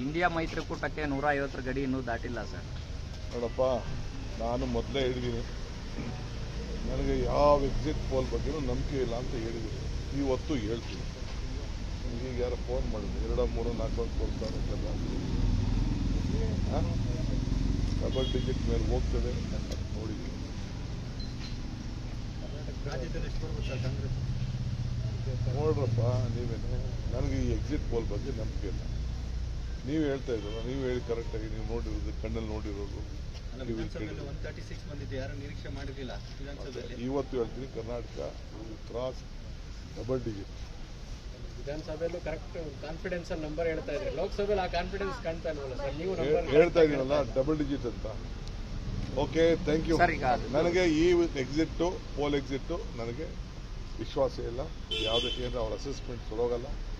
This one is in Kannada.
ಇಂಡಿಯಾ ಮೈತ್ರಿಕೂಟಕ್ಕೆ 150 ಗಡಿ ಇನ್ನೂ ದಾಟಿಲ್ಲ ಸರ್. ನೋಡಪ್ಪ, ನಾನು ಮೊದಲೇ ಹೇಳಿದ್ದೀನಿ, ನನಗೆ ಯಾವ ಎಕ್ಸಿಟ್ ಪೋಲ್ ಬಗ್ಗೆನೂ ನಂಬಿಕೆ ಇಲ್ಲ ಅಂತ ಹೇಳಿದ್ದೀನಿ. ಇವತ್ತು ಹೇಳ್ತೀನಿ. ಈಗ ಯಾರು ಫೋನ್ ಮಾಡಿದ್ರು 2, 3, 4 ಕೊಡ್ತಾರೆ ಅಂತೆಲ್ಲ. ಡಬಲ್ ಡಿಜಿಟ್ ಮೇಲೆ ಹೋಗ್ತದೆ ನೋಡಿದ್ದೀನಿ. ನೋಡ್ರಪ್ಪ ನೀವೇನು, ನನಗೆ ಈ ಎಕ್ಸಿಟ್ ಪೋಲ್ ಬಗ್ಗೆ ನಂಬಿಕೆ ಇಲ್ಲ. ನೀವು ಹೇಳ್ತಾ ಇದ್ದೀರ, ನೀವು ಹೇಳಿ ಕರೆಕ್ಟಾಗಿ, ನೀವು ನೋಡಿರೋದು, ಕಣ್ಣಲ್ಲಿ ನೋಡಿರೋದು. ಇವತ್ತು ಹೇಳ್ತೀನಿ, ಕರ್ನಾಟಕ ಕ್ರಾಸ್ ಡಬಲ್ ಡಿಜಿಟ್. ವಿಧಾನಸಭೆಯಲ್ಲೂ ಕರೆಕ್ಟ್ ಕಾನ್ಫಿಡೆನ್ಸ್ ನಂಬರ್ ಹೇಳ್ತಾ ಇದ್ರಿ, ಲೋಕಸಭೆಯಲ್ಲಿ ಆ ಕಾನ್ಫಿಡೆನ್ಸ್ ಕಾಣ್ತಾ ಇಲ್ವಲ್ಲ ಸರ್? ನೀವು ಹೇಳ್ತಾ ಇದೀನಲ್ಲ ಡಬಲ್ ಡಿಜಿಟ್ ಅಂತ. Okay, thank you. ನನಗೆ ಈ ಎಕ್ಸಿಟ್ ಪೋಲ್ ಎಕ್ಸಿಟ್ ನನಗೆ ವಿಶ್ವಾಸ ಇಲ್ಲ. ಯಾವುದಕ್ಕೆ ಅವ್ರ ಅಸೆಸ್ಮೆಂಟ್ ಕೊಡೋಗಲ್ಲ.